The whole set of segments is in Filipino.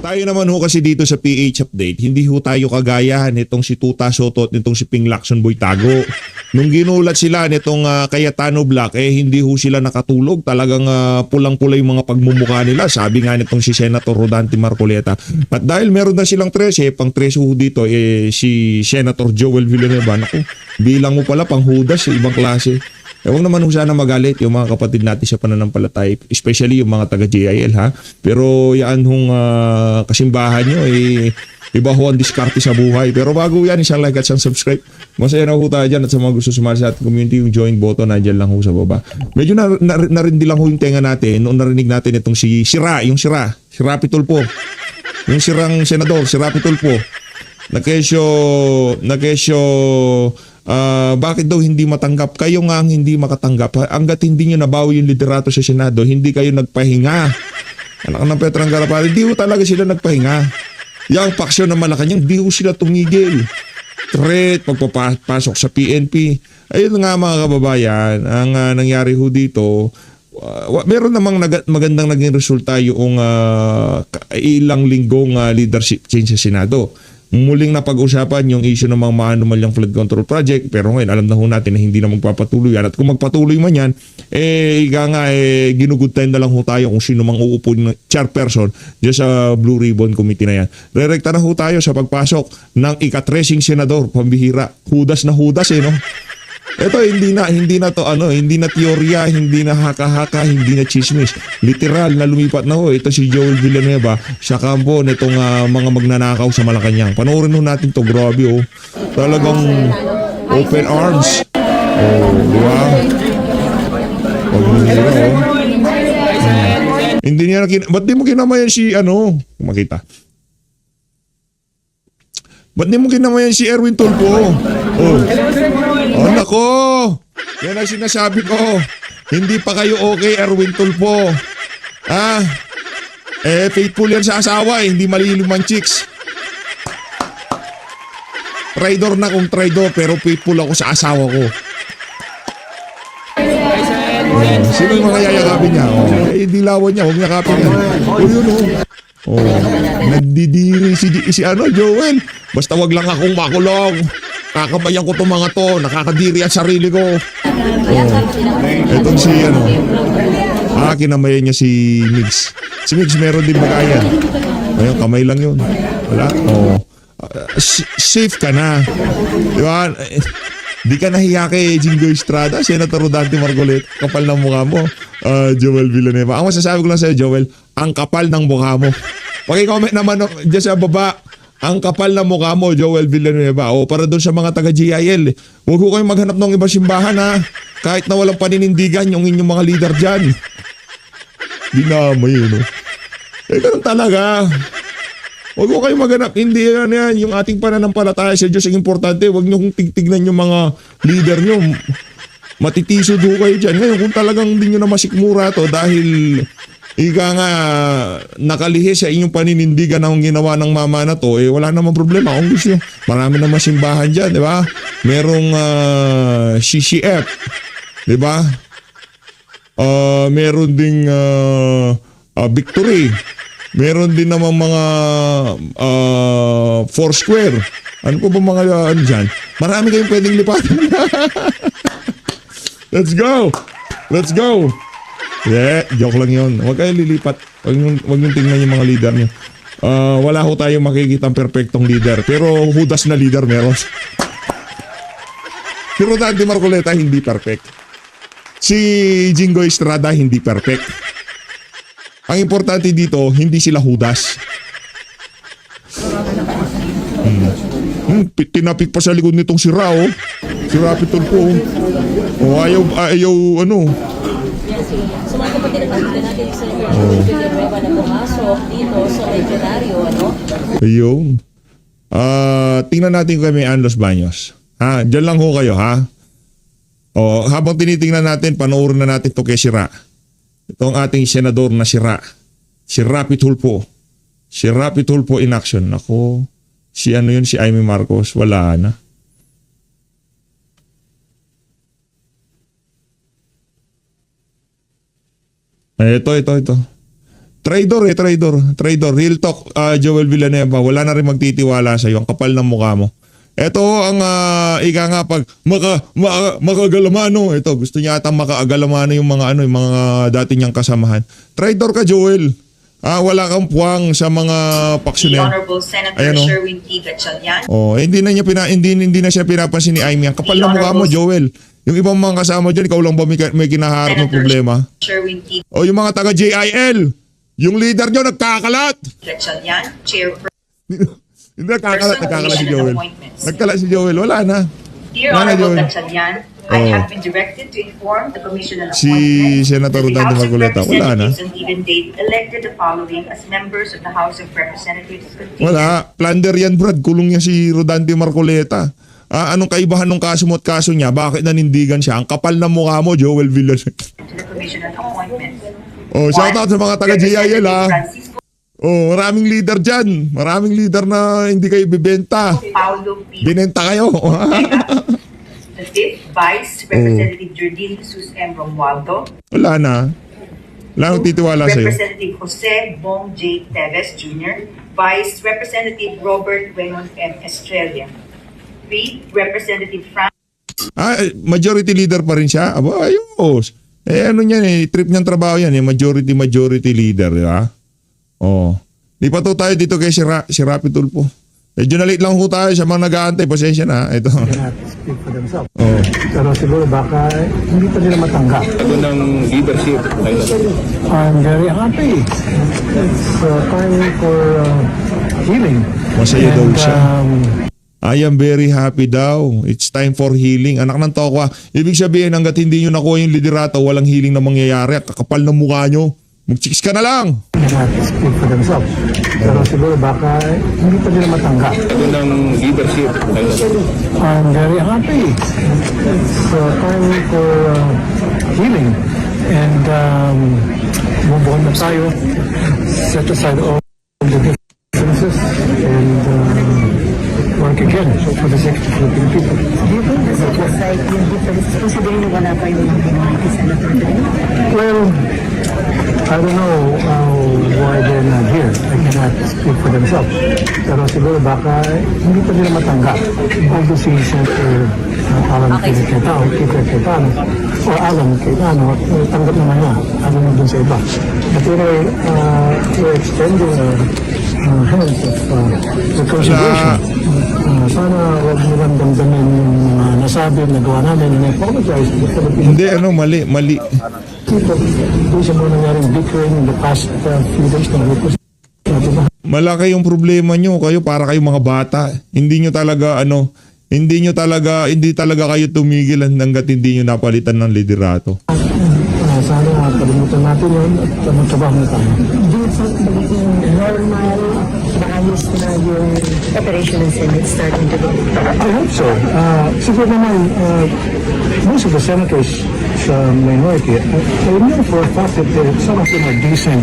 Tayo naman ho kasi dito sa PH Update, hindi ho tayo kagaya nitong si Tuta Soto at nitong si Ping Lacson Boy Tago. Nung ginulat sila nitong Cayetano Black, hindi ho sila nakatulog. Talagang pulang-pula yung mga pagmumukha nila. Sabi nga nitong si Senator Rodante Marcoleta. At dahil meron na silang 13, pang 13 ho dito, si Senator Joel Villanueva. Naku, bilang mo pala pang hudas, ibang klase. Huwag naman ho sana magalit yung mga kapatid natin sa pananampalataya, especially yung mga taga-JIL ha. Pero yan hong kasimbahan nyo, iba ho ang diskarte sa buhay. Pero bago yan, isang like at isang subscribe. Masaya na ho tayo dyan at sa mga gusto sumali sa ating community, yung join button, nandiyan lang ho sa baba. Medyo narindi lang ho yung tenga natin noong narinig natin itong si Rapi Tulfo. Yung sirang senador, si Rapi Tulfo. Bakit daw hindi matanggap? Kayo nga ang hindi makatanggap. Hanggat hindi nyo nabawi yung liderato sa Senado, hindi kayo nagpahinga. Anak ng Petrang Garapal, hindi ho talaga sila nagpahinga. Yung paksyon ng Malacanang, hindi ho sila tumigil. Threat, pagpapasok sa PNP. Ayun nga mga kababayan, ang nangyari ho dito, meron namang magandang naging resulta yung ilang linggong leadership change sa Senado. Muling napag-usapan yung issue ng mga maanumalyang flood control project, pero ngayon alam na ho natin na hindi na magpapatuloy yan. At kung magpatuloy man yan, ginugud time na lang ho tayo kung sino mang uupo ng chairperson dyan sa Blue Ribbon Committee na yan. Rerekta na ho tayo sa pagpasok ng ika-tracing senador, pambihira. Hudas na hudas no? Ito hindi na to hindi na teorya, hindi na haka-haka, hindi na chismis. Literal na lumipat na ho. Ito si Joel Villanueva sa kampo nitong mga magnanakaw sa Malacanang. Panoorin ho natin to, grabe Talagang open arms. Di ba? Hindi niya ba't di mo kinamayan si makita? Ba't di mo kinamayan si Erwin Tulfo? Nako! Yan ang sinasabi ko. Hindi pa kayo okay, Erwin Tulfo. Faithful yan sa asawa, hindi malilimang chicks. Traidor na kung traidor, pero faithful ako sa asawa ko. Sino yung mga yayakapin niya? Dilawan niya, huwag yakapin niya. Nagdidiri si Joel. Basta wag lang akong makulong. Kakabayan ko itong mga to. Nakakadiri ang sarili ko. Etong si kinamayan niya si Migs. Si Migs meron din bagayan. Ayun, kamay lang yun. Wala? Safe ka na. Di ba? Di ka nahiya kay Jingo Estrada, Senator Rodante Marcoleta. Kapal ng mukha mo, Joel Villanueva. Ang masasabi ko lang sa'yo, Joel, ang kapal ng mukha mo. Paki-comment naman dyan sa baba. Ang kapal na mukha mo, Joel Villanueva. Para doon sa mga taga-GIL. Huwag ko kayong maghanap ng ibang simbahan Kahit na walang paninindigan yung inyong mga leader dyan. Dinamay ganun talaga. Huwag ko kayong maghanap. Hindi yan. Yung ating pananampalataya sa Diyos ang importante. Huwag nyo kong tigtignan yung mga leader nyo. Matitiso do kayo dyan. Ngayon kung talagang hindi nyo na masikmura to dahil nakalihis sa inyong paninindigan ang ginawa ng mama na to, wala namang problema. Kung gusto nyo, marami namang simbahan dyan, di ba? Merong CCF, di ba? Meron ding Victory. Meron din namang mga Foursquare. Ano po ba mga dyan? Marami kayong pwedeng lipatan. Let's go! Joke lang yun. Huwag kayo lilipat. Huwag nyo tingnan yung mga leader nyo. Wala ho tayong makikita ang perfectong leader. Pero hudas na leader meron. Si Rodante Marcoleta hindi perfect. Si Jingo Estrada hindi perfect. Ang importante dito, hindi sila hudas. Tinapik pa sa likod nitong si Rapi Tulfo. Ayaw So mga kapatid, nakikita natin sa Villanueva na pumasok dito sa legendaryo, Ayun. Tingnan natin kung may Anlos Baños. Diyan lang ho kayo, habang tinitingnan natin, panoorin na natin to kay Sira. Ito ang ating senador na Sira. Si Rapi Tulfo. Si Rapi Tulfo in action. Ako, si Amy Marcos, wala na. Ito. Traidor. Real talk, Joel Villanueva, wala na rin magtitiwala sa iyo. Ang kapal ng mukha mo. Ito ang ika nga pag makagalamano. Ito, gusto niya atang makaagalamano yung mga yung mga dati niyang kasamahan. Traidor ka, Joel. Wala kang puwang sa mga The paksyoner. Honorable Senator Ayan, oh. Sherwin T. Gatchalian. Hindi na siya pinapansin ni Amy. Ang kapal ng mukha mo, Joel. Yung ibang mga kasama dyan, ikaw lang ba may kinaharap ng problema? Sherwin T. O yung mga taga JIL, yung leader nyo nagkakalat. Gatchalian, Chairperson Hindi nagkakalat si Commission Joel. and Appointments. Nagkalat si Joel, wala na. Dear Wala na, Honorable Joel. Gatchalian, I Oh. have been directed to inform the Commission on Si Appointments Senator that the Rodante House of Marcoleta, wala na. Representatives on even date elected the following as members of the House of Representatives. Wala. Plunder yan, Brad. Kulong niya si Rodante Marcoleta. Anong kaibahan ng kaso mo at kaso niya? Bakit nanindigan siya? Ang kapal ng mukha mo, Joel Villanueva. To the Commission on Appointments. Oh, shout out sa mga taga JIL, Francisco Oh, maraming leader dyan. Maraming leader na hindi kayo bibenta. Paulo P. Binenta kayo. The fifth Vice Representative Jordine Jesus M. Romualdo. Wala na. Wala nang titiwala sa'yo. Representative Jose Bong J. Teves Jr., Vice Representative Robert Wenon M. Estrella, 3. Representative Frank Majority leader pa rin siya? Aba, ayos. Ano yan trip niyang trabaho yan majority leader, di ba? Oh. Di pa to tayo dito kay si Rapi Tulfo. Medyo na late lang ho tayo sa mga nag-aantay. Pasensya na. Ito. Cannot speak for themselves. Oh. Pero siguro baka hindi pa nila matanggap. ng leadership. I'm very happy. It's time for healing. Masaya daw And, siya. I am very happy daw. It's time for healing. Anak ng tokwa. Ibig sabihin, hanggat hindi nyo nakuha yung liderato, walang healing na mangyayari. Kakapal ng mukha nyo. Mag-chicks ka na lang. cannot speak for themselves. Pero siguro baka hindi pa nila matanggap. ng leadership. I'm very happy. It's time for healing. And move on na tayo. Set aside all the differences and work again for the sake of the Philippine people. Do you think this is like yung difference considering na wala pa yung minority senator doon? Well, I don't know why they're not here. I cannot speak for themselves. Pero siguro baka hindi pa nila matanggap. Although si Senator Alan Cayetano o Alan Cayetano, tanggap naman niya. Alam mo dun sa iba. But anyway, we're extending hands of reconciliation. Sana huwag nilang damdamin yung mga nasabi, nagawa namin, and I apologize to the Philippine Hindi, mali. people. Doon sa mga nangyaring bickering in the past few days na request natin na. Malaki yung problema nyo. Kayo para kayong mga bata. Hindi talaga kayo tumigil hanggat hindi nyo napalitan ng liderato. Sana kalimutan natin yun at magtrabaho na tayo. Do you think magiging normal, maayos na yung operation ng Senate starting today? I hope so. Siguro naman, most of the senators sa minority, I know for a fact that some of them are decent,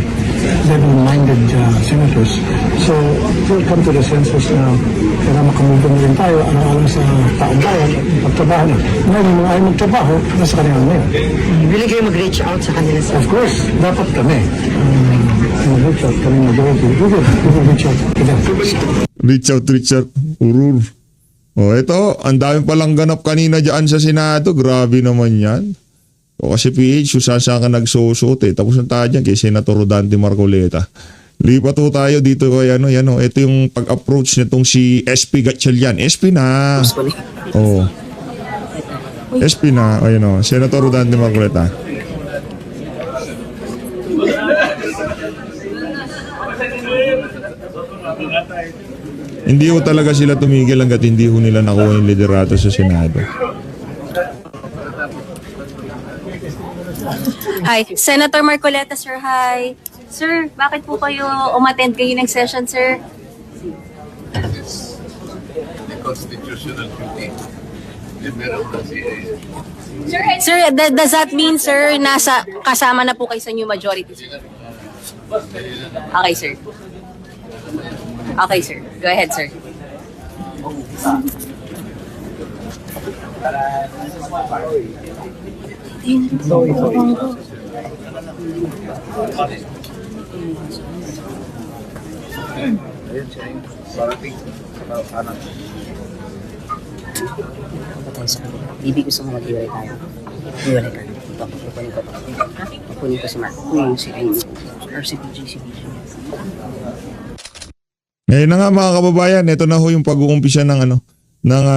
level-minded senators. So, we'll come to the census na kaya makamove na rin tayo, alang-alang sa taong bayan at magtrabaho na. Ngayon, yung mga ayaw magtrabaho, nasa kanila na yun. Willing kayo mag-reach out sa kanila sa Of course, dapat kami. Mag-reach out kami majority. We will reach out to them. Richard. Urur. Ito, ang dami palang ganap kanina dyan sa Senado. Grabe naman yan. Kasi PH, saan ka nagsusot Tapos ang tayo dyan kay Senator Rodante Marcoleta. Lipat po tayo dito kay ito yung pag-approach nitong si SP Gatchalian. SP na. Oh. SP na. Senator Rodante Marcoleta. Hindi ho talaga sila tumigil hanggat hindi ho nila nakuha yung liderato sa Senado. Hi, Senator Marcoleta, sir. Hi. Sir, bakit po kayo umattend kayo ng session, sir? Constitutional duty. Meron na si Sir, does that mean, sir, kasama na po kayo sa new majority, sir? Okay, sir. Okay, sir. Go ahead, sir. Bibi gusto mo mag-iwalay tayo. Iwalay ka. Ito, pupunin ko to. Pupunin ko si Mark. Kung si Rain. Or si PG. Ngayon na nga mga kababayan, ito na ho yung pag-uumpisa ng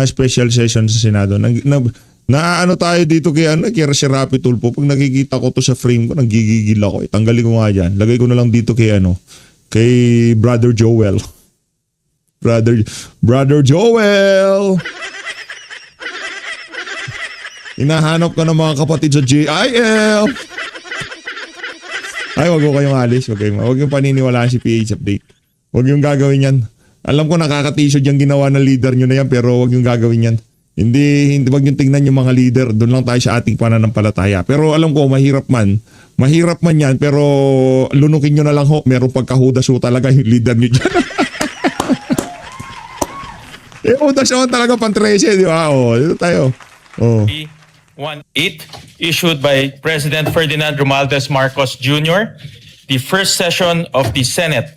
special session sa Senado. Naano tayo dito kay si Rapi Tulfo. Pag nakikita ko to sa frame ko, nagigigil ako. Tanggalin ko nga yan. Lagay ko na lang dito kay kay Brother Joel. Brother Joel. Hinahanap ka ng mga kapatid sa JIL. Ay, wag ko kayong alis. Wag yung paniniwalaan si PH Update. Wag yung gagawin yan. Alam ko nakaka-t-shirt yung ginawa ng leader nyo na yan, pero wag yung gagawin yan. Hindi wag yung tingnan yung mga leader. Doon lang tayo sa ating pananampalataya. Pero alam ko, mahirap man yan, pero lunukin nyo na lang ho. Merong pagkahudas ho talaga yung leader nyo dyan. Hudas ho talaga pang 13, di ba? Dito tayo. 18 issued by President Ferdinand Romualdez Marcos Jr., the first session of the Senate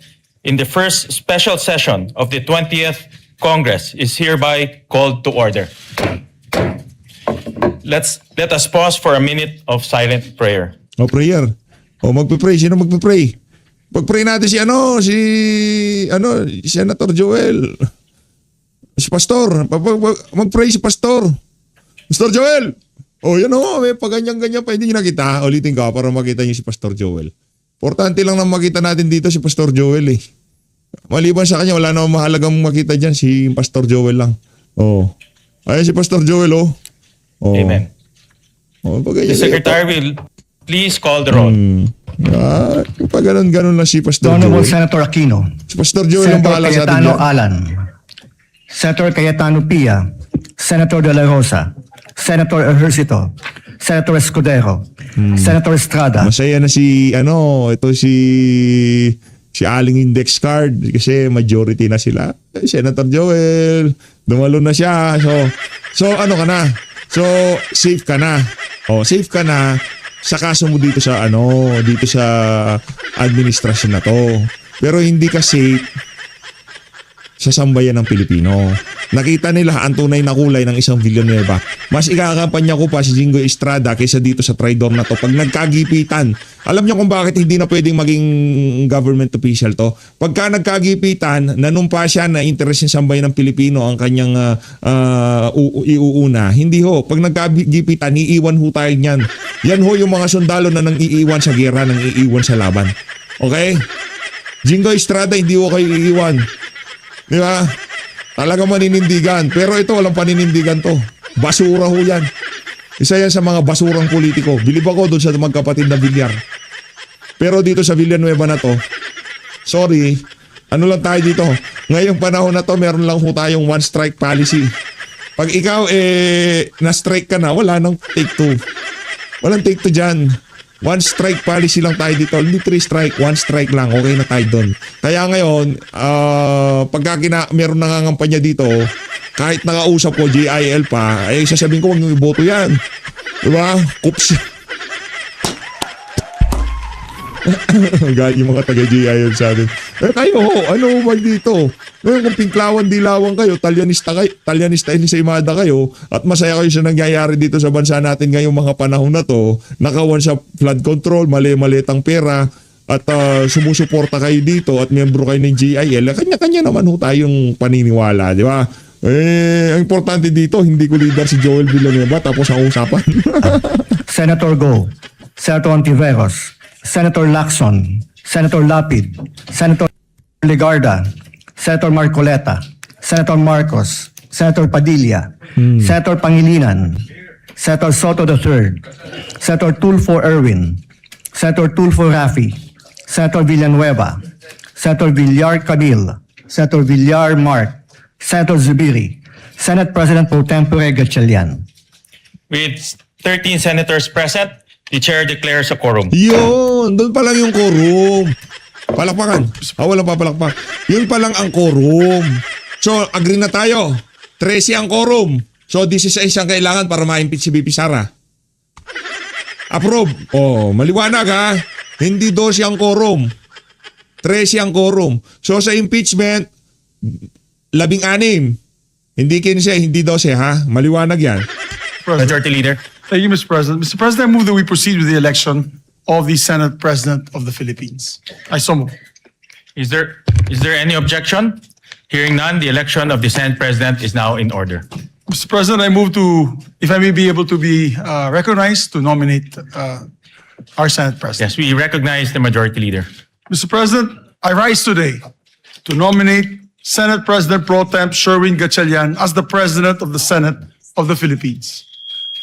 in the first special session of the 20th Congress is hereby called to order. Let us pause for a minute of silent prayer. Prayer. Magpe-pray. Sino magpe-pray? Pag-pray natin si Senator Joel. Si Pastor. Mag-pray si Pastor. Pastor Joel! Yan may paganyan-ganyan pa. Hindi nyo nakita. Ulitin ka para makita nyo si Pastor Joel. Importante lang na makita natin dito si Pastor Joel eh. Maliban sa kanya, wala namang mahalagang makita dyan. Si Pastor Joel lang. Ayan si Pastor Joel Amen. The Secretary will please call the roll. Pag ganun lang si Pastor Honorable Joel. Senator Aquino. Si Pastor Joel ang Senator bahala sa atin Cayetano dyan. Alan. Senator Cayetano Pia. Senator De La Rosa. Senator Ejercito. Senator Escudero. Senator Estrada. Masaya na si Aling Index Card kasi majority na sila. Senator Joel, dumalo na siya. So ano ka na? So safe ka na. Safe ka na sa kaso mo dito sa administrasyon na to. Pero hindi ka safe sa sambayan ng Pilipino. Nakita nila ang tunay na kulay ng isang Villanueva. Mas ikakampanya ko pa si Jingoy Estrada kaysa dito sa traidor na to. Pag nagkagipitan, alam niyo kung bakit hindi na pwedeng maging government official to? Pagka nagkagipitan, nanumpa siya na interes ng sambayan ng Pilipino ang kanyang iuuna. Hindi ho. Pag nagkagipitan, iiwan ho tayo niyan. Yan ho yung mga sundalo na nang iiwan sa gera, nang iiwan sa laban. Okay? Jingoy Estrada, hindi ho kayo iiwan. Di ba? Talaga maninindigan. Pero ito, walang paninindigan to. Basura ho yan. Isa yan sa mga basurang politiko. Bilib ako doon sa magkapatid na Villar. Pero dito sa Villanueva na to, sorry, ano lang tayo dito. Ngayong panahon na to, meron lang ho tayong one strike policy. Pag ikaw na-strike ka na, wala nang take two. Walang take two dyan. One strike policy lang tayo dito. Hindi 3 strike, 1 strike lang. Okay na tayo doon. Kaya ngayon, pagka meron nangangampanya dito, kahit nakausap ko, JIL pa, sasabihin ko, huwag nyo iboto yan. Diba? Kups. Yung mga taga-JIL sa atin. Kayo, ano ba dito? Ngayon kung pinklawan, dilawang kayo, talyanista imada kayo, at masaya kayo sa nangyayari dito sa bansa natin ngayong mga panahon na to, nakawan sa flood control, mali-malitang pera, at sumusuporta kayo dito at miyembro kayo ng JIL, kanya-kanya naman ho tayong paniniwala, di ba? Ang importante dito, hindi ko leader si Joel Villanueva, tapos ang usapan. Senator Go. Senator Ontiveros. Senator Lacson. Senator Lapid. Senator Legarda. Senator Marcoleta, Senator Marcos, Senator Padilla, Senator Pangilinan, Senator Soto III, Senator Tulfo Erwin, Senator Tulfo Rafi, Senator Villanueva, Senator Villar Camil, Senator Villar Mark, Senator Zubiri, Senate President Pro Tempore Gatchalian. With 13 senators present, the chair declares a quorum. Yun, doon pa lang yung quorum. Palakpakan. Walang papalakpak. Yun pa lang ang quorum. So, agree na tayo. 13 ang quorum. So, 16 ang kailangan para ma-impeach si BP Sara. Approve. Maliwanag ha. Hindi 12 ang quorum. 13 ang quorum. So sa impeachment, 16. Hindi 15, hindi 12 ha. Maliwanag yan. Majority Leader. Thank you, Mr. President. Mr. President, I move that we proceed with the election of the Senate President of the Philippines. I so move. Is there any objection? Hearing none, the election of the Senate President is now in order. Mr. President, I move to, if I may be able to be recognized to nominate our Senate President. Yes, we recognize the Majority Leader. Mr. President, I rise today to nominate Senate President Pro Temp Sherwin Gatchalian as the President of the Senate of the Philippines.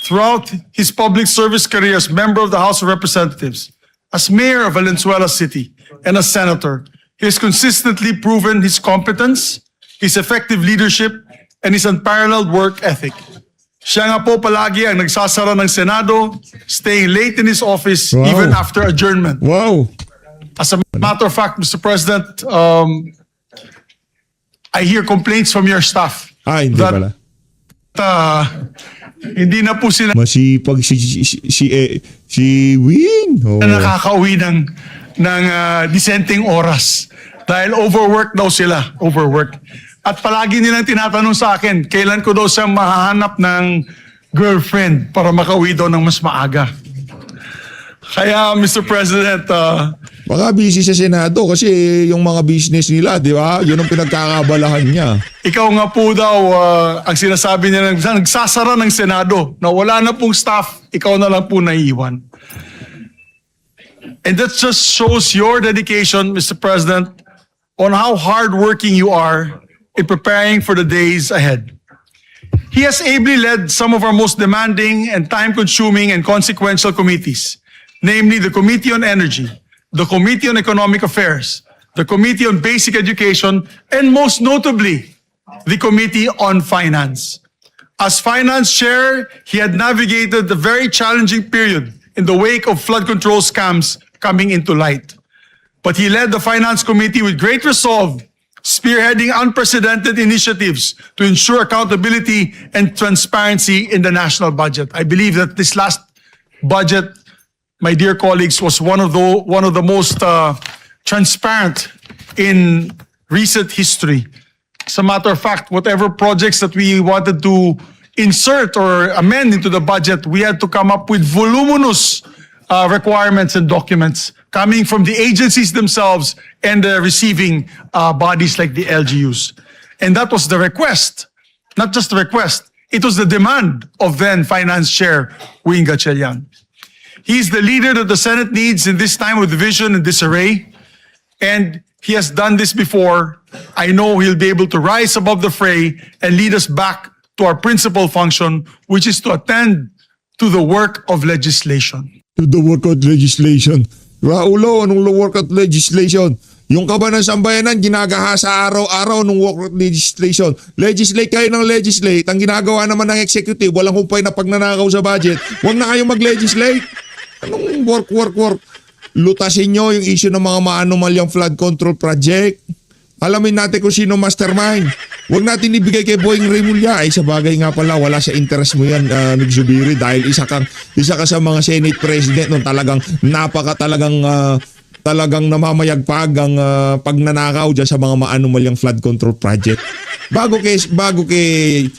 Throughout his public service career as member of the House of Representatives, as mayor of Valenzuela City, and as senator, he has consistently proven his competence, his effective leadership, and his unparalleled work ethic. Siya nga po palagi ang nagsasara ng Senado, staying late in his office Wow. even after adjournment. Wow. As a matter of fact, Mr. President, I hear complaints from your staff Hindi that pala. hindi na po sila Masipag si Win. Oh. nakakauwi ng disenteng oras dahil overwork daw sila. Overwork. At palagi nilang tinatanong sa akin, kailan ko daw siya mahahanap ng girlfriend para makauwi daw ng mas maaga. Kaya, Mr. President, Baka busy sa Senado kasi yung mga business nila, di ba? Yun ang pinagkakabalahan niya. ikaw nga po daw, ang sinasabi niya, nagsasara ng Senado na wala na pong staff, ikaw na lang po naiiwan. And that just shows your dedication, Mr. President, on how hardworking you are in preparing for the days ahead. He has ably led some of our most demanding and time-consuming and consequential committees, namely the Committee on Energy, the Committee on Economic Affairs, the Committee on Basic Education, and most notably, the Committee on Finance. As Finance Chair, he had navigated the very challenging period in the wake of flood control scams coming into light. But he led the Finance Committee with great resolve, spearheading unprecedented initiatives to ensure accountability and transparency in the national budget. I believe that this last budget, my dear colleagues, was one of the most transparent in recent history. As a matter of fact, whatever projects that we wanted to insert or amend into the budget, we had to come up with voluminous requirements and documents coming from the agencies themselves and the receiving bodies like the LGUs. And that was the request, not just the request, it was the demand of then Finance Chair Wing Gatchalian. He's the leader that the Senate needs in this time of division and disarray. And he has done this before. I know he'll be able to rise above the fray and lead us back to our principal function, which is to attend to the work of legislation. To the work of legislation. Raulo, anong work of legislation? Yung kaban ng sambayanan, ginagahasa araw-araw ng work of legislation. Legislate kayo ng legislate. Ang ginagawa naman ng executive, walang humpay na pagnanakaw sa budget. Huwag na kayong mag-legislate. Anong work? Lutasin nyo yung issue ng mga maanumalyang flood control project. Alamin natin kung sino mastermind. Huwag natin ibigay kay Boying Remulla. Ay, sa bagay nga pala, wala sa interest mo yan, Nagzubiri, dahil isa ka sa mga Senate President nung talagang talagang namamayagpag ang pagnanakaw dyan sa mga maanumalyang flood control project. Bago kay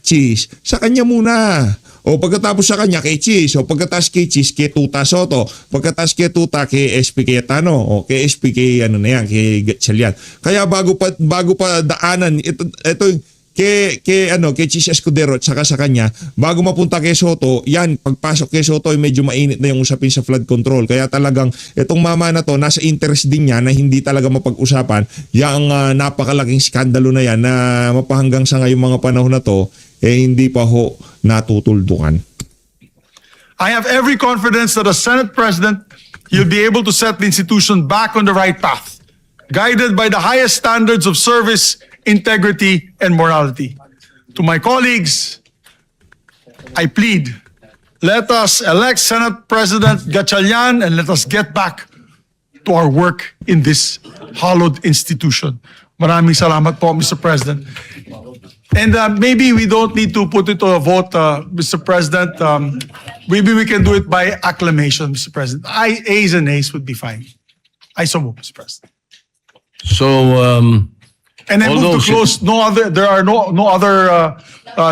Cheese, sa kanya muna. O pagkatapos sa kanya kay Cheese, o pagkatapos kay Cheese kay Tuta Soto, pagkatapos kay Tuta kay SP Cayetano, o kay SP kay kay Gatchalian. Kaya bago pa daanan ito kay Cheese Escudero at saka sa kanya, bago mapunta kay Soto, yan, pagpasok kay Soto ay medyo mainit na yung usapin sa flood control. Kaya talagang itong mama na to, nasa interest din niya na hindi talaga mapag-usapan yung napakalaking skandalo na yan na mapahanggang sa ngayong mga panahon na to, hindi pa ho natutuldukan. I have every confidence that as Senate President, you'll be able to set the institution back on the right path, guided by the highest standards of service, integrity, and morality. To my colleagues, I plead, let us elect Senate President Gatchalian and let us get back to our work in this hallowed institution. Maraming salamat po, Mr. President. And maybe we don't need to put it to a vote, Mr. President. Maybe we can do it by acclamation, Mr. President. Ayes and nays would be fine. I so move, Mr. President. So, And I move Although to close, there are no other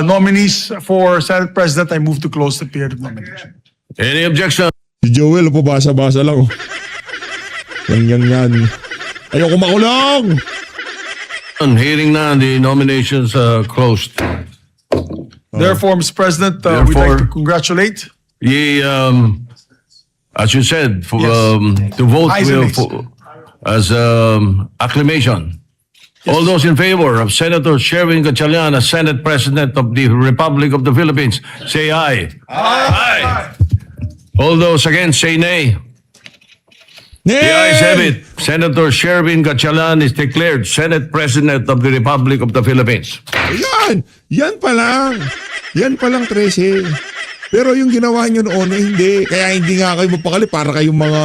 nominees for Senate President. I move to close the period of nomination. any objection? Si Joel, pabasa-basa lang. Yan. Ayoko makulong! Hearing na, the nominations closed. Therefore, Mr. President, we'd Therefore- like to congratulate. Ye, as you said, for, Yes. to vote Ayes and will, nays. as acclamation. All those in favor of Senator Sherwin Gatchalian as Senate President of the Republic of the Philippines, say aye. Aye. All those against, say nay. The ayes have it. Senator Sherwin Gatchalian is declared Senate President of the Republic of the Philippines. Ayan! Yan pa lang! Yan pa lang, 13. Pero yung ginawa nyo noon, hindi. Kaya hindi nga kayo mapakali para kayong mga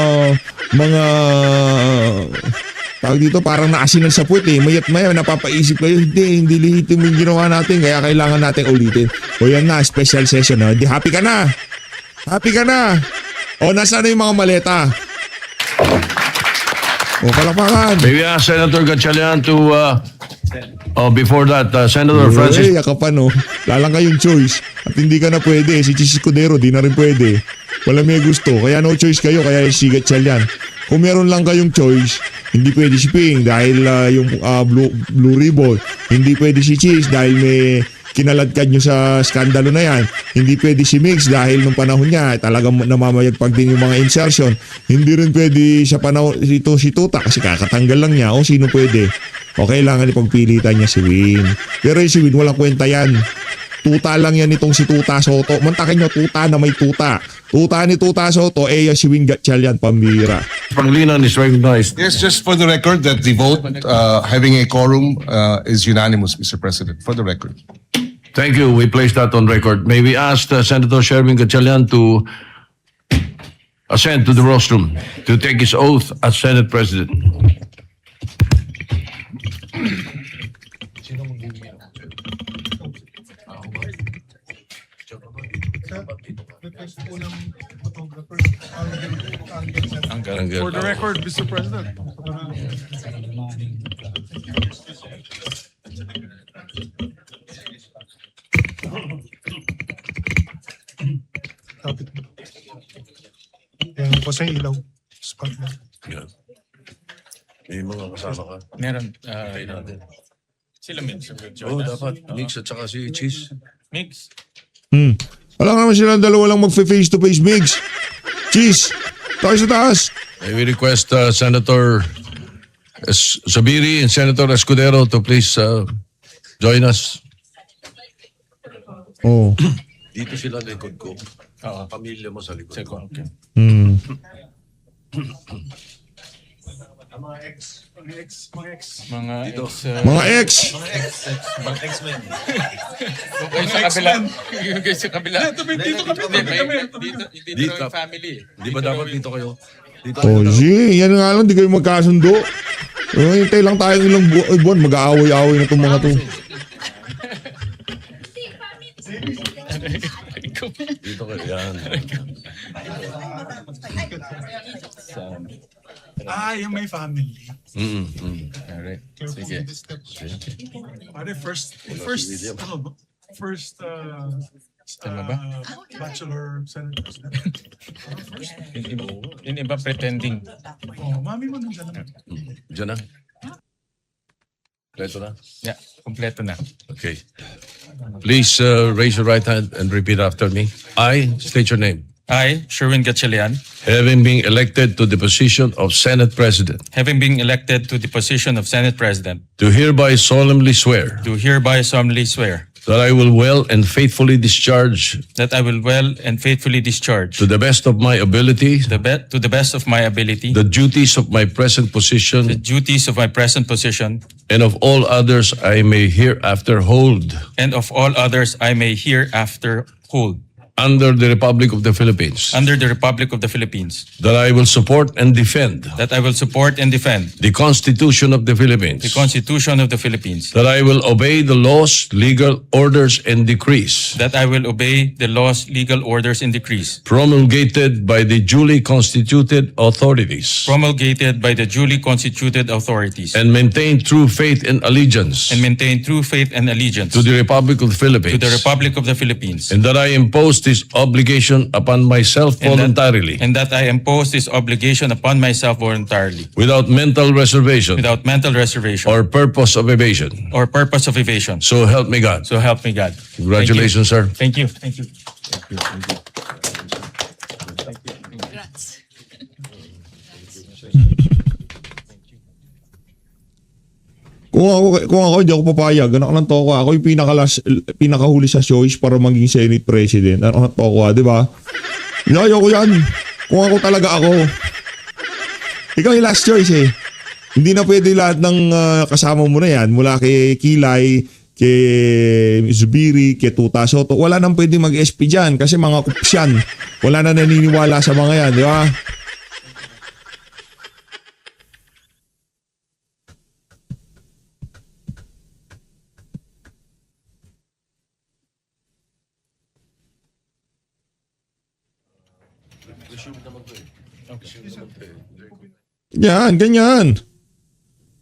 tawag dito, parang naasinan sa puwet eh. Mayat maya, napapaisip kayo, hindi lihitin mo yung ginawa natin, kaya kailangan natin ulitin. O yan na, special session na. Di, happy ka na! Happy ka na! O, nasaan na yung mga maleta? O, palakpakan! Maybe ask Senator Gatchalian to, before that, Senator Francis. Yakapan o. Lalang kayong choice. At hindi ka na pwede. Si Chis Escudero, di na rin pwede. Wala may gusto. Kaya no choice kayo, kaya si Gatchalian. Kung meron lang kayong choice, hindi pwede si Ping dahil yung blue ribbon. Hindi pwede si Chis dahil may kinaladkad nyo sa skandalo na yan. Hindi pwede si Mix dahil nung panahon niya talagang namamayagpag din yung mga insertion. Hindi rin pwede sa panahon si Tuta kasi kakatanggal lang niya. O sino pwede? O kailangan ipagpilitan niya si Win. Pero si Win walang kwenta yan. Tuta lang yan itong si Tuta Soto. Mantakin nyo, tuta na may tuta. Tuta ni Tuta Soto, si Win Gatchalian, pambira. Panglinan is recognized. Yes, just for the record that the vote having a quorum is unanimous, Mr. President, for the record. Thank you. We place that on record. May we ask Senator Sherwin Gatchalian to ascend to the rostrum to take his oath as Senate President. For the record, Mr. President. Kapit mo. Yan po sa ilaw. Spotlight. May mga kasama ka. Meron. Sila Mix. Oo, dapat. Mix at saka si Cheese. Mix. Alam naman silang dalawa lang mag-face to face mix. Cheese! Tayo sa taas! May we request Senator Zubiri and Senator Escudero to please join us. Oh. Dito sila likod ko. Pamilya mo sa likod ko. Okay. Mga ex. Mga Dito. Mga ex! Yung sa kabila. Yung sa kabila. Dito kami. Dito yung family. Di ba dapat dito kayo? Dito Oh, gee, yan nga lang, di kayo magkasundo. Hintay lang tayong ilang buwan, mag-aaway-aaway na itong mga to. Dito kayo. Yan. Yung may family. Alright. Careful Sige. with the steps. Pare, first bachelor Senate President. Yung iba pretending. Oh, mami mo nandiyan naman. Diyan na. Kompleto na. Yeah, kompleto na. Okay. Please raise your right hand and repeat after me. I state your name. I, Sherwin Gatchalian, Having been elected to the position of Senate President, having been elected to the position of Senate President, do hereby solemnly swear do hereby solemnly swear that I will well and faithfully discharge that I will well and faithfully discharge to the best of my ability to the best of my ability the duties of my present the position duties of my present position and of all others I may hereafter hold and of all others I may hereafter hold under the Republic of the Philippines, under the Republic of the Philippines, that I will support and defend that I will support and defend the Constitution of the Philippines, the Constitution of the Philippines, that I will obey the laws, legal orders, and decrees that I will obey the laws, legal orders, and decrees promulgated by the duly constituted authorities, promulgated by the duly constituted authorities, and maintain true faith and allegiance and maintain true faith and allegiance to the Republic of the Philippines, to the Republic of the Philippines, and that I impose this obligation upon myself and that- voluntarily, and that I impose this obligation upon myself voluntarily, without mental reservation without mental reservation or purpose of evasion. or purpose of evasion. So help me God. So help me God. Congratulations, sir. Thank you. Thank you. Kung ako, hindi ako papayag. Anak ng toko. Ako yung pinakahuli sa choice para maging Senate President. Anak ng toko, di ba? Ayoko yan. Kung ako talaga ako. Ikaw yung last choice eh. Hindi na pwede lahat ng kasama mo na yan. Mula kay Kilay, kay Zubiri, kay Tuta Soto. Wala nang pwede mag-SP dyan kasi mga kups yan. Wala na naniniwala sa mga yan, di ba? Yan, ganyan.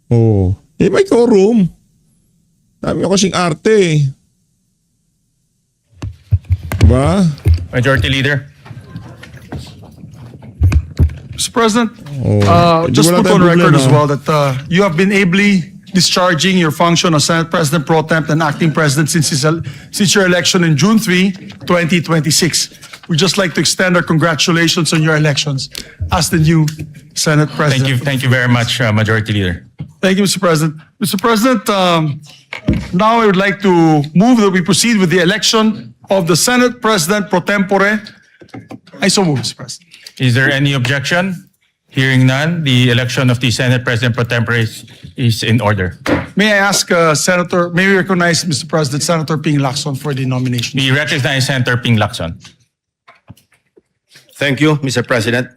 Oh, eh may quorum. Dami ako kasing arte eh. Diba? Majority Leader. Mr. President, Oh, just wala put tayong on record problema. as well that you have been ably discharging your function as Senate President Pro Temp and Acting President since your election in June 3, 2026. We'd just like to extend our congratulations on your elections as the new Senate President. Thank you very much, Majority Leader. Thank you, Mr. President. Mr. President, now I would like to move that we proceed with the election of the Senate President Pro Tempore. I so move, Mr. President. Is there any objection? Hearing none, the election of the Senate President Pro Tempore is in order. May I ask may we recognize, Mr. President, Senator Ping Lacson for the nomination? We recognize Senator Ping Lacson. Thank you, Mr. President.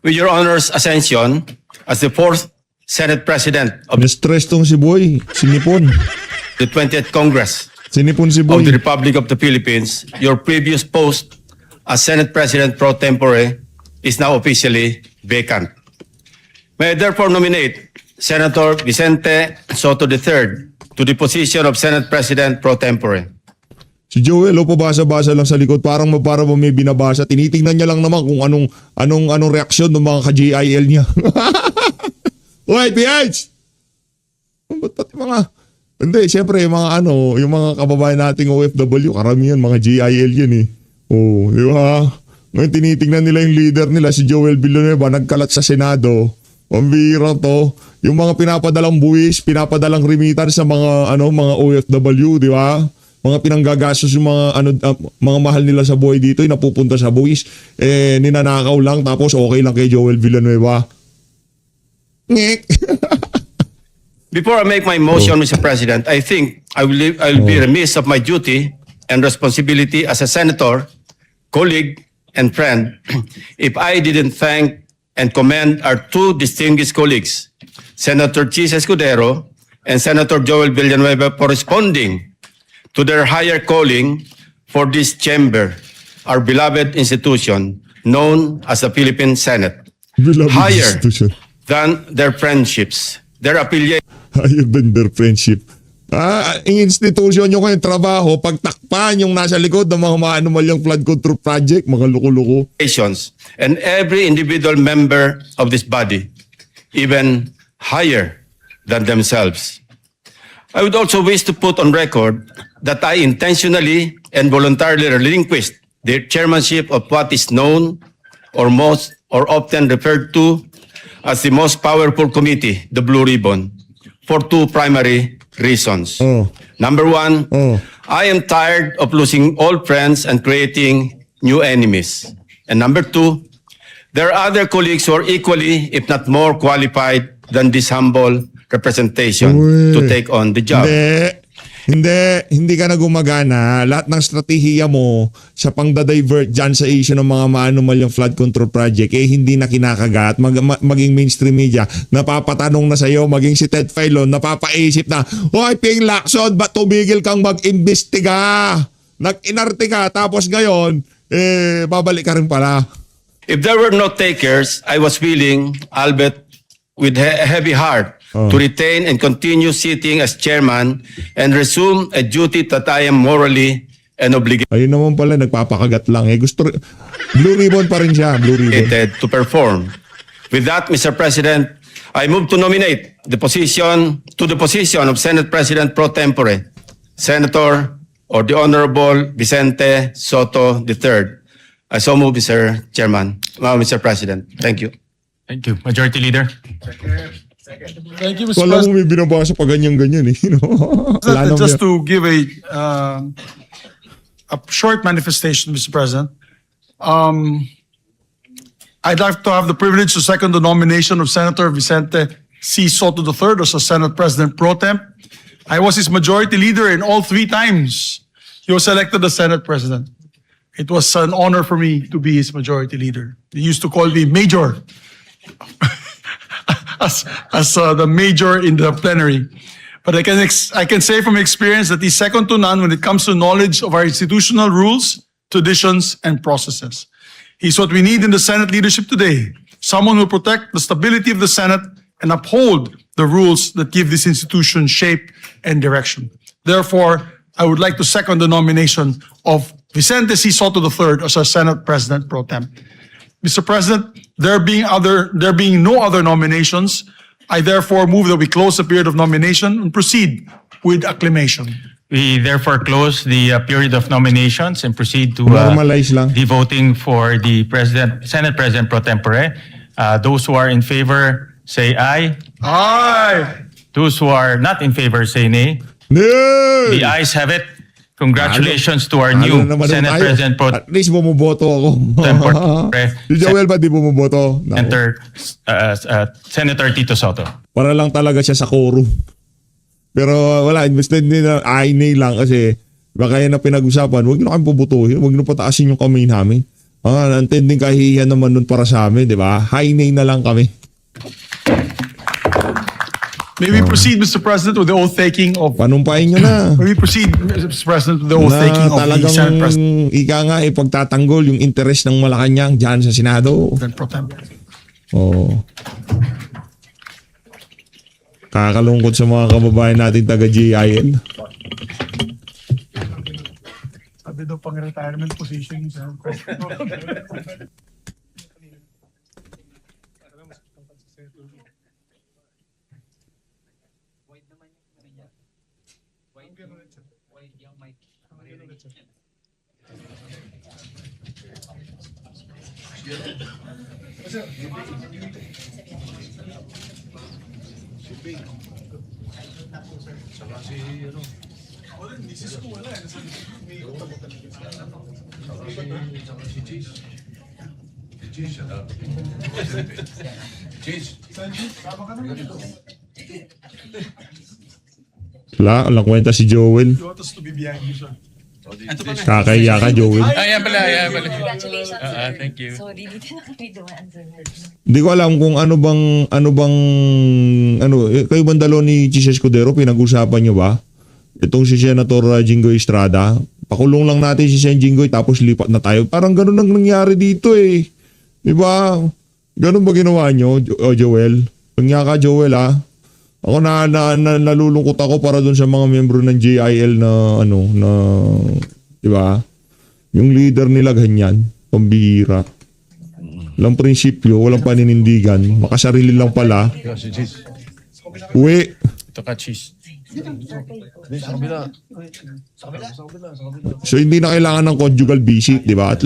With your honor's ascension as the fourth Senate President of Na-stress tong si Boy. Sinipon. the 20th Congress Sinipon si Boy. of the Republic of the Philippines, your previous post as Senate President Pro Tempore is now officially vacant. May I therefore nominate Senator Vicente Soto III to the position of Senate President Pro Tempore. Si Joel, pabasa-basa lang sa likod. Parang may binabasa. Tinitingnan niya lang naman kung anong reaksyon ng mga ka-GIL niya. Uy, PH! Ba't pati mga... Hindi, siyempre, yung mga kababayan nating OFW, karamihan mga GIL yan eh. Oh, di ba? Ngayon tinitingnan nila yung leader nila, si Joel Villanueva, nagkalat sa Senado. Pambira to. Yung mga pinapadalang buwis, pinapadalang remittance sa mga OFW, di ba? Mga pinanggagastos yung mga mahal nila sa buhay dito, yung napupunta sa buwis, ninanakaw lang tapos okay lang kay Joel Villanueva. Ngek. Before I make my motion, Mr. President, I think I will be remiss of my duty and responsibility as a senator, colleague, and friend if I didn't thank and commend our two distinguished colleagues, Senator Chis Escudero and Senator Joel Villanueva, for responding to their higher calling for this chamber, our beloved institution known as the Philippine Senate. Beloved Higher institution. than their friendships, their affiliation, Higher than their friendship. Ang institution nyo kayong trabaho, pagtakpan yung nasa likod ng mga maanumalyang flood control project, mga luko-luko. and every individual member of this body, even higher than themselves. I would also wish to put on record that I intentionally and voluntarily relinquished the chairmanship of what is known or often referred to as the most powerful committee, the Blue Ribbon, for two primary reasons. Number one, I am tired of losing old friends and creating new enemies. And number two, there are other colleagues who are equally, if not more qualified than this humble representation to take on the job. Hindi ka na gumagana. Lahat ng strategiya mo sa pangda-divert dyan sa issue ng mga maanumalyang flood control project, hindi na kinakagat. Maging mainstream media, napapatanong na sa'yo, maging si Ted Filon, napapaisip na, Hoy, Ping Lacson, ba't tumigil kang mag-imbestiga? Nag-inarte ka, tapos ngayon, babalik ka rin pala. If there were no takers, I was willing, albeit with a heavy heart, to retain and continue sitting as chairman and resume a duty that I am morally and obligated Ayun naman pala, nagpapakagat lang. Blue ribbon pa rin siya, blue ribbon. to perform. With that, Mr. President, I move to nominate the position of Senate President pro tempore, Senator or the Honorable Vicente Soto III. I so move, Mr. Chairman, Mr. President. Thank you. Thank you. Majority Leader. Thank you, Mr. Wala mo President. may binabasa pa ganyan-ganyan eh. Wala naman Just yan. to give a short manifestation, Mr. President. I'd like to have the privilege to second the nomination of Senator Vicente C. Soto III as a Senate President pro temp. I was his majority leader in all 3 times he was elected as Senate President. It was an honor for me to be his majority leader. He used to call me Major as the major in the plenary. But I can say from experience that he's second to none when it comes to knowledge of our institutional rules, traditions, and processes. He's what we need in the Senate leadership today. Someone who will protect the stability of the Senate and uphold the rules that give this institution shape and direction. Therefore, I would like to second the nomination of Vicente C. Soto III as our Senate President pro temp. Mr. President, there being no other nominations, I therefore move that we close the period of nomination and proceed with acclamation. We therefore close the period of nominations and proceed to Normalize lang. the voting for the Senate President pro tempore. Those who are in favor say aye. Aye! Those who are not in favor say nay. Nay! The ayes have it. Congratulations to our Ano new naman Senate tayo? President pro At least bumuboto ako. tempore. Si Joel ba di bumuboto? Nako. Enter Senator Tito Soto. Para lang talaga siya sa quorum. Pero wala, invested din na nay lang kasi baka yan na pinag-usapan. Huwag nyo na kayong pubutuhin. Huwag nyo pataasin yung kamay namin. Nantending kahihiyan naman nun para sa amin, di ba? High nay na lang kami. May we proceed, Mr. President, with the oath taking of. Panumpain nyo na. May we proceed, Mr. President, with the oath Na taking of the talagang Senate President ika nga ipagtatanggol yung interes ng Malacanang dyan sa Senado. pro temp. Oo. Kakalungkot sa mga kababayan natin taga GIN. Sabi daw pang retirement position yung Senate President. Walang kwenta si Joel. You want us to be behind you, sir. Kakahiya ka, Joel. Ayan pala. Congratulations, sir. Thank you. So, dito na kami dumaan, sir. Hindi ko alam kung ano kayo bang dalawa ni Chis Escudero, pinag-usapan nyo ba? Itong si Senator Jinggoy Estrada, pakulong lang natin si Sen Jinggoy tapos lipat na tayo. Parang ganun ang nangyari dito eh. Di ba? Ganun ba ginawa nyo, Joel? Pangya ka, Joel ah. Ako nalulungkot ako para dun sa mga miyembro ng JIL na di ba? Yung leader nila ganyan, pambihira. Walang prinsipyo, walang paninindigan, makasarili lang pala. Uwi. Ito ka, cheese. So hindi na kailangan ng conjugal visit, di ba?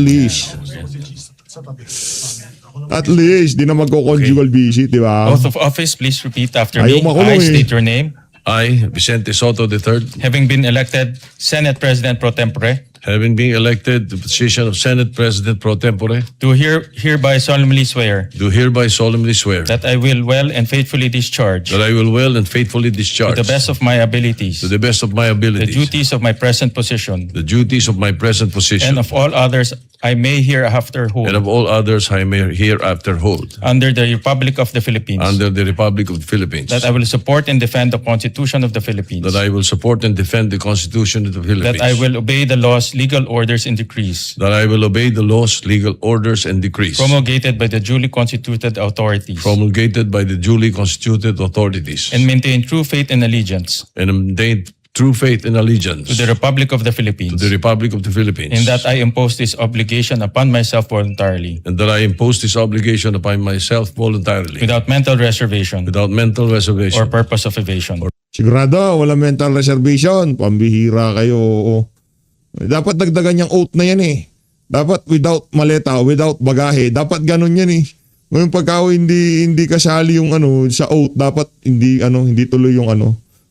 At least, di na magko-conjugal visit, di ba? Oath of office, please repeat after Ayaw me. makulong I eh. state your name. I, Vicente Soto III, Having been elected Senate President pro tempore, having been elected to the position of Senate President pro tempore, do hereby solemnly swear do hereby solemnly swear that I will well and faithfully discharge, that I will well and faithfully to discharge the best of my abilities, to the best of my the abilities duties of my present position, the duties of my present position and of all others I may hereafter hold, and of all others I may hereafter hold under the Republic of the Philippines, under the Republic of the Philippines, that I will support and defend the Constitution of the Philippines, that I will support and defend the Constitution of the Philippines, that I will obey the laws, legal orders, and decrees that I will obey the laws, legal orders, and decrees promulgated by the duly constituted authorities, promulgated by the duly constituted authorities, and maintain true faith and allegiance and maintain true faith and allegiance to the Republic of the to Philippines, the Republic of the Philippines, and that I impose this obligation upon myself voluntarily, and that I impose this obligation upon myself voluntarily, without mental reservation without mental or reservation purpose of evasion. Sigurado, wala mental reservation. Pambihira kayo. Oo. Dapat dagdagan yung oath na yan eh. Dapat without maleta, without bagahe. Dapat ganun yan eh. Ngayon pagka hindi kasali yung sa oath, dapat hindi tuloy yung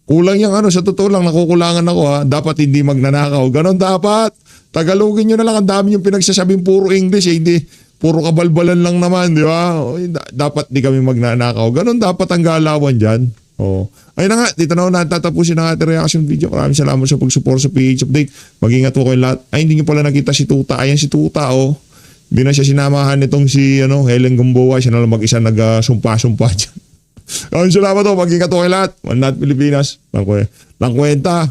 Kulang yung sa totoo lang, nakukulangan ako ha. Dapat hindi magnanakaw. Ganon dapat. Tagalogin nyo na lang. Ang dami yung pinagsasabing puro English eh. Hindi, puro kabalbalan lang naman, di ba? Dapat di kami magnanakaw. Ganon dapat ang galawan dyan. Oh. Ayun na nga, dito na ako natatapusin ang ating reaction video. Maraming salamat sa pag-support sa PH Update. Mag-ingat po kayo lahat. Ay, hindi nyo pala nakita si Tuta. Ayan si Tuta, oh. Hindi na siya sinamahan nitong si Helen Gamboa. Siya na lang mag-isa nag-sumpa-sumpa dyan. Maraming salamat po. Mag-ingat po kayo lahat. One Not Pilipinas. Lang kwenta.